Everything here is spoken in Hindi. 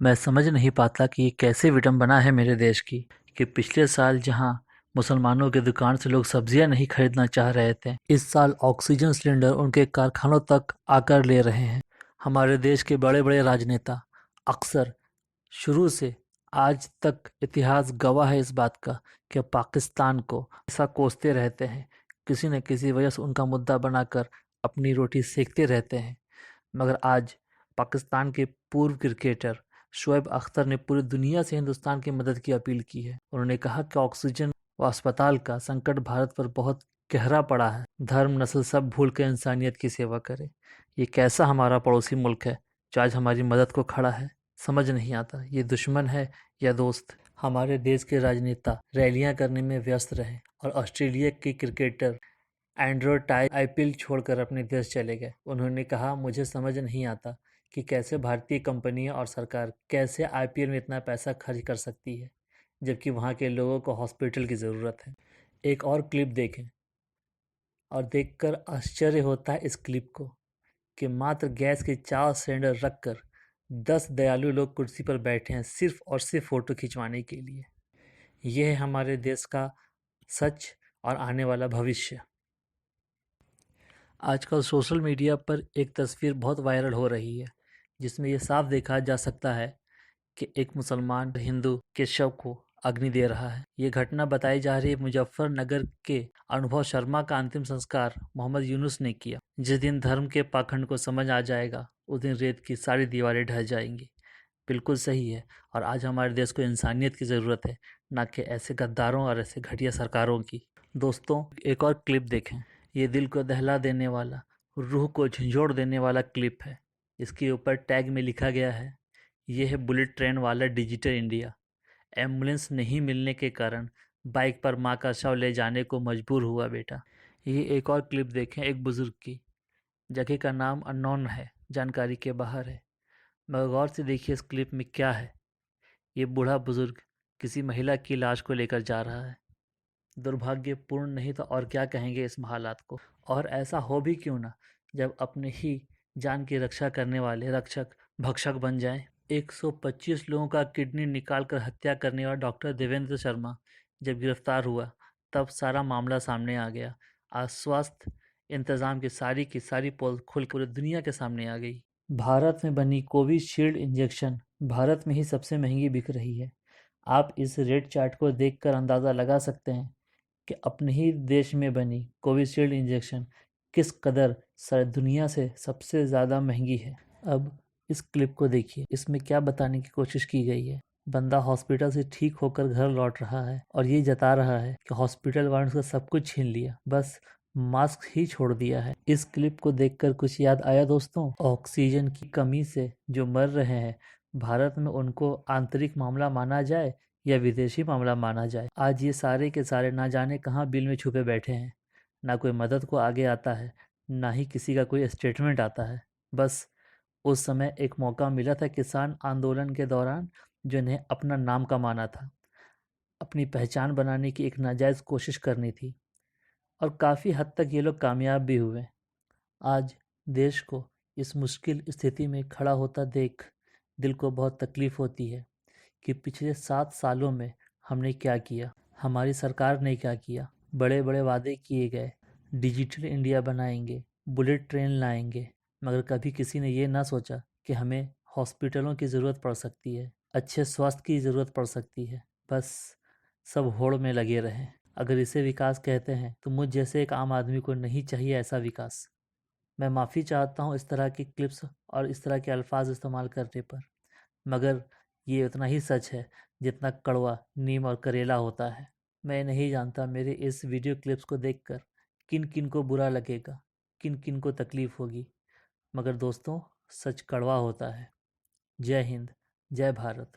मैं समझ नहीं पाता कि ये कैसे विडंबना है मेरे देश की कि पिछले साल जहां मुसलमानों की दुकान से लोग सब्जियां नहीं खरीदना चाह रहे थे, इस साल ऑक्सीजन सिलेंडर उनके कारखानों तक आकर ले रहे हैं। हमारे देश के बड़े बड़े राजनेता अक्सर शुरू से आज तक इतिहास गवाह है इस बात का कि पाकिस्तान को ऐसा कोसते रहते हैं, किसी न किसी वजह से उनका मुद्दा बनाकर अपनी रोटी सेकते रहते हैं। मगर आज पाकिस्तान के पूर्व क्रिकेटर शोएब अख्तर ने पूरी दुनिया से हिंदुस्तान की मदद की अपील की है। उन्होंने कहा कि ऑक्सीजन व अस्पताल का संकट भारत पर बहुत गहरा पड़ा है। धर्म नस्ल सब भूल कर इंसानियत की सेवा करे। ये कैसा हमारा पड़ोसी मुल्क है जो आज हमारी मदद को खड़ा है? समझ नहीं आता ये दुश्मन है या दोस्त। हमारे देश के राजनेता रैलियां करने में व्यस्त रहे और ऑस्ट्रेलिया के क्रिकेटर एंड्रू टाई आईपीएल छोड़कर अपने देश चले गए। उन्होंने कहा, मुझे समझ नहीं आता कि कैसे भारतीय कंपनियां और सरकार कैसे आईपीएल में इतना पैसा खर्च कर सकती है, जबकि वहां के लोगों को हॉस्पिटल की ज़रूरत है। एक और क्लिप देखें और देखकर आश्चर्य होता है इस क्लिप को कि मात्र गैस के 4 सिलेंडर रखकर 10 दयालु लोग कुर्सी पर बैठे हैं सिर्फ और सिर्फ फोटो खिंचवाने के लिए। यह है हमारे देश का सच और आने वाला भविष्य। आजकल सोशल मीडिया पर एक तस्वीर बहुत वायरल हो रही है जिसमें यह साफ देखा जा सकता है कि एक मुसलमान हिंदू के शव को अग्नि दे रहा है। ये घटना बताई जा रही है मुजफ्फरनगर के अनुभव शर्मा का अंतिम संस्कार मोहम्मद यूनुस ने किया। जिस दिन धर्म के पाखंड को समझ आ जाएगा उस दिन रेत की सारी दीवारें ढह जाएंगी। बिल्कुल सही है। और आज हमारे देश को इंसानियत की ज़रूरत है, ना कि ऐसे गद्दारों और ऐसे घटिया सरकारों की। दोस्तों, एक और क्लिप देखें। ये दिल को दहला देने वाला, रूह को झंझोड़ देने वाला क्लिप है। इसके ऊपर टैग में लिखा गया है, ये है बुलेट ट्रेन वाला डिजिटल इंडिया। एम्बुलेंस नहीं मिलने के कारण बाइक पर माँ का शव ले जाने को मजबूर हुआ बेटा। ये एक और क्लिप देखें एक बुजुर्ग की। जगह का नाम अननोन है, जानकारी के बाहर है, मगर गौर से देखिए इस क्लिप में क्या है। ये बूढ़ा बुजुर्ग किसी महिला की लाश को लेकर जा रहा है। दुर्भाग्यपूर्ण नहीं तो और क्या कहेंगे इस हालात को। और ऐसा हो भी क्यों ना, जब अपने ही जान की रक्षा करने वाले रक्षक भक्षक बन जाएं। 125 लोगों का किडनी निकाल कर हत्या करने वाला डॉक्टर देवेंद्र शर्मा जब गिरफ्तार हुआ तब सारा मामला सामने आ गया। आज स्वास्थ्य इंतजाम की सारी पोल खुल पूरी दुनिया के सामने आ गई। भारत में बनी कोविशील्ड इंजेक्शन भारत में ही सबसे महंगी बिक रही है। आप इस रेट चार्ट को देखकर अंदाज़ा लगा सकते हैं कि अपने ही देश में बनी कोविशील्ड इंजेक्शन किस कदर सारी दुनिया से सबसे ज़्यादा महंगी है। अब इस क्लिप को देखिए, इसमें क्या बताने की कोशिश की गई है। बंदा हॉस्पिटल से ठीक होकर घर लौट रहा है और ये जता रहा है कि हॉस्पिटल वालों ने उसका सब कुछ छीन लिया, बस मास्क ही छोड़ दिया है। इस क्लिप को देखकर कुछ याद आया दोस्तों। ऑक्सीजन की कमी से जो मर रहे हैं, भारत में उनको आंतरिक मामला माना जाए या विदेशी मामला माना जाए। आज ये सारे के सारे ना जाने कहाँ बिल में छुपे बैठे हैं। ना कोई मदद को आगे आता है, ना ही किसी का कोई स्टेटमेंट आता है। बस उस समय एक मौका मिला था किसान आंदोलन के दौरान, जो इन्हें अपना नाम कमाना था, अपनी पहचान बनाने की एक नाजायज़ कोशिश करनी थी और काफ़ी हद तक ये लोग कामयाब भी हुए। आज देश को इस मुश्किल स्थिति में खड़ा होता देख दिल को बहुत तकलीफ़ होती है कि पिछले 7 सालों में हमने क्या किया, हमारी सरकार ने क्या किया। बड़े बड़े वादे किए गए, डिजिटल इंडिया बनाएंगे, बुलेट ट्रेन लाएंगे, मगर कभी किसी ने ये ना सोचा कि हमें हॉस्पिटलों की ज़रूरत पड़ सकती है, अच्छे स्वास्थ्य की ज़रूरत पड़ सकती है। बस सब होड़ में लगे रहें। अगर इसे विकास कहते हैं तो मुझ जैसे एक आम आदमी को नहीं चाहिए ऐसा विकास। मैं माफ़ी चाहता हूँ इस तरह की क्लिप्स और इस तरह के अल्फाज इस्तेमाल करने पर, मगर ये उतना ही सच है जितना कड़वा नीम और करेला होता है। मैं नहीं जानता मेरे इस वीडियो क्लिप्स को देखकर किन किन को बुरा लगेगा, किन किन को तकलीफ़ होगी, मगर दोस्तों सच कड़वा होता है। जय हिंद, जय भारत।